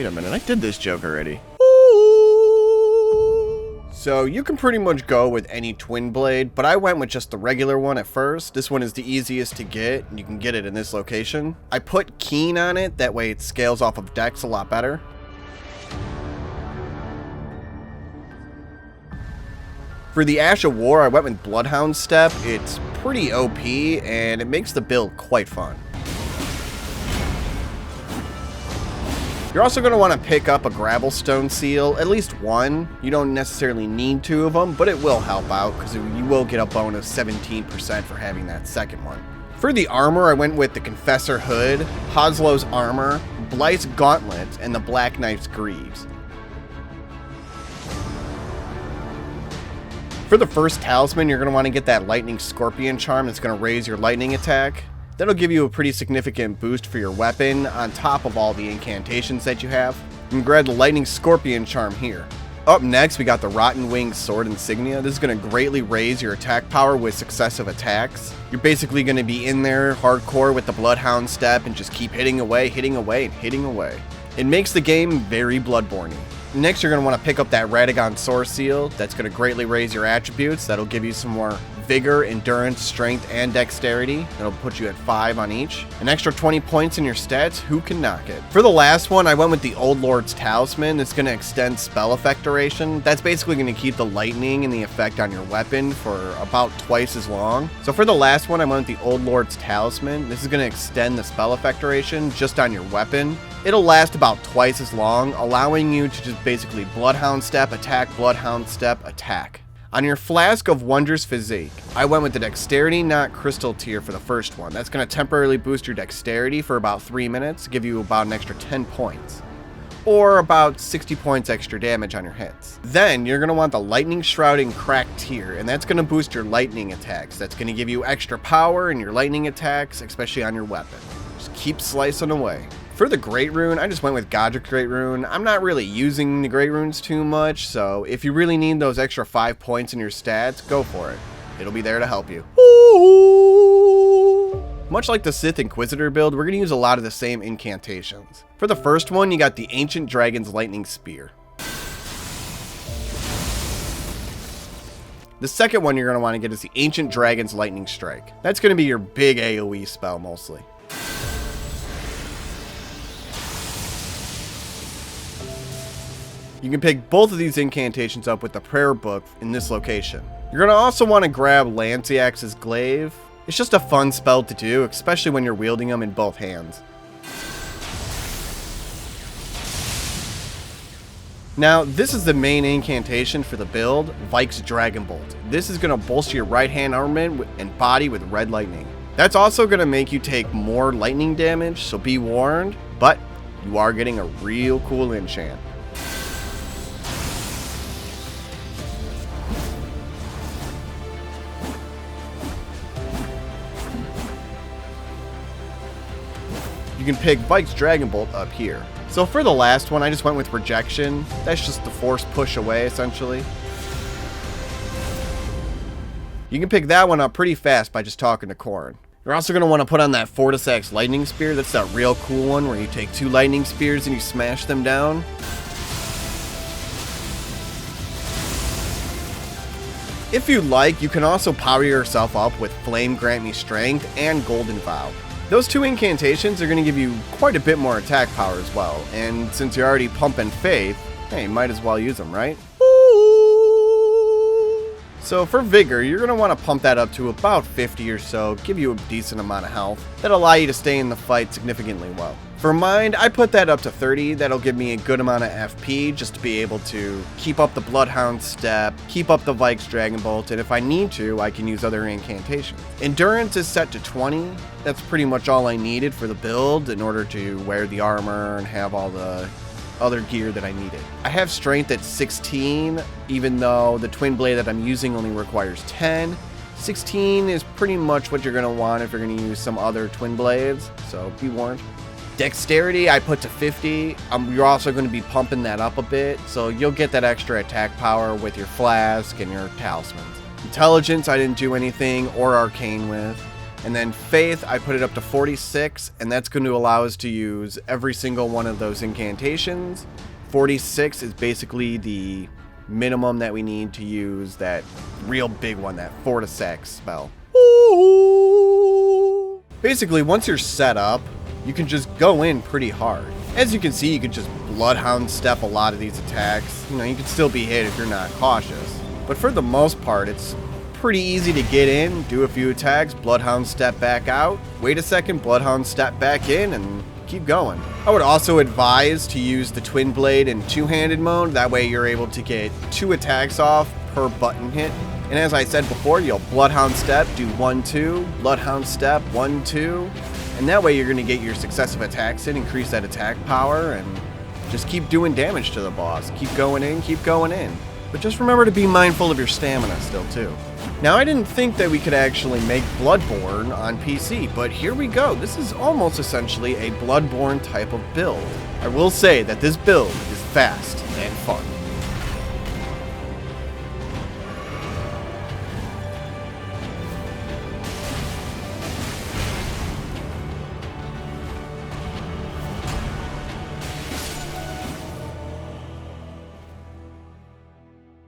a minute, I did this joke already. So you can pretty much go with any twin blade, but I went with just the regular one at first. This one is the easiest to get, and you can get it in this location. I put Keen on it, that way it scales off of decks a lot better. For the Ash of War, I went with Bloodhound Step. It's pretty OP, and it makes the build quite fun. You're also going to want to pick up a Gravelstone Seal, at least one. You don't necessarily need 2 of them, but it will help out because you will get a bonus 17% for having that second one. For the armor, I went with the Confessor Hood, Hoslow's Armor, Blythe's Gauntlet, and the Black Knight's Greaves. For the first talisman, you're going to want to get that Lightning Scorpion Charm that's going to raise your lightning attack. That'll give you a pretty significant boost for your weapon on top of all the incantations that you have. You can grab the Lightning Scorpion Charm here. Up next, we got the Rotten Winged Sword Insignia. This is going to greatly raise your attack power with successive attacks. You're basically going to be in there hardcore with the Bloodhound Step and just keep hitting away, and hitting away. It makes the game very Bloodborne-y. Next, you're going to want to pick up that Radagon Source Seal. That's going to greatly raise your attributes. That'll give you some more Vigor, Endurance, Strength, and Dexterity. That'll put you at 5 on each. An extra 20 points in your stats. Who can knock it? For the last one, I went with the Old Lord's Talisman. It's going to extend spell effect duration. That's basically going to keep the lightning and the effect on your weapon for about twice as long. So for the last one, I went with the Old Lord's Talisman. This is going to extend the spell effect duration just on your weapon. It'll last about twice as long, allowing you to just basically Bloodhound Step, attack, Bloodhound Step, attack. On your Flask of Wondrous Physique, I went with the Dexterity Knot Crystal tier for the first one. That's going to temporarily boost your Dexterity for about 3 minutes, give you about an extra 10 points. Or about 60 points extra damage on your hits. Then, you're going to want the Lightning Shrouding Crack tier, and that's going to boost your lightning attacks. That's going to give you extra power in your lightning attacks, especially on your weapon. Just keep slicing away. For the Great Rune, I just went with Godric's Great Rune. I'm not really using the Great Runes too much, so if you really need those extra 5 points in your stats, go for it. It'll be there to help you. Ooh. Much like the Sith Inquisitor build, we're going to use a lot of the same incantations. For the first one, you got the Ancient Dragon's Lightning Spear. The second one you're going to want to get is the Ancient Dragon's Lightning Strike. That's going to be your big AoE spell mostly. You can pick both of these incantations up with the prayer book in this location. You're going to also want to grab Lanciax's Glaive. It's just a fun spell to do, especially when you're wielding them in both hands. Now, this is the main incantation for the build, Vike's Dragon Bolt. This is going to bolster your right hand armament and body with red lightning. That's also going to make you take more lightning damage, so be warned, but you are getting a real cool enchant. You can pick Vike's Dragon Bolt up here. So for the last one, I just went with Rejection. That's just the force push away, essentially. You can pick that one up pretty fast by just talking to Corrin. You're also going to want to put on that Fortisax Lightning Spear. That's that real cool one where you take 2 lightning spears and you smash them down. If you'd like, you can also power yourself up with Flame Grant Me Strength and Golden Vow. Those 2 incantations are going to give you quite a bit more attack power as well, and since you're already pumping Faith, hey, might as well use them, right? So for Vigor, you're going to want to pump that up to about 50 or so, give you a decent amount of health. That'll allow you to stay in the fight significantly well. For Mind, I put that up to 30. That'll give me a good amount of FP just to be able to keep up the Bloodhound Step, keep up the Vike's Dragon Bolt, and if I need to, I can use other incantations. Endurance is set to 20. That's pretty much all I needed for the build in order to wear the armor and have all the other gear that I needed. I have Strength at 16, even though the Twin Blade that I'm using only requires 10. 16 is pretty much what you're going to want if you're going to use some other Twin Blades, so be warned. Dexterity, I put to 50. You're also going to be pumping that up a bit, so you'll get that extra attack power with your flask and your talismans. Intelligence, I didn't do anything, or arcane with. And then faith, I put it up to 46, and that's going to allow us to use every single one of those incantations. 46 is basically the minimum that we need to use that real big one, that Fortisec spell. Ooh. Basically, once you're set up, you can just go in pretty hard. As you can see, you can just Bloodhound step a lot of these attacks. You know, you can still be hit if you're not cautious. But for the most part, it's pretty easy to get in, do a few attacks, Bloodhound step back out, wait a second, Bloodhound step back in, and keep going. I would also advise to use the Twin Blade in two-handed mode. That way you're able to get 2 attacks off per button hit. And as I said before, you'll Bloodhound step, do 1-2, Bloodhound step, 1-2. And that way you're going to get your successive attacks in, increase that attack power, and just keep doing damage to the boss. Keep going in, keep going in. But just remember to be mindful of your stamina still too. Now, I didn't think that we could actually make Bloodborne on PC, but here we go. This is almost essentially a Bloodborne type of build. I will say that this build is fast and fun.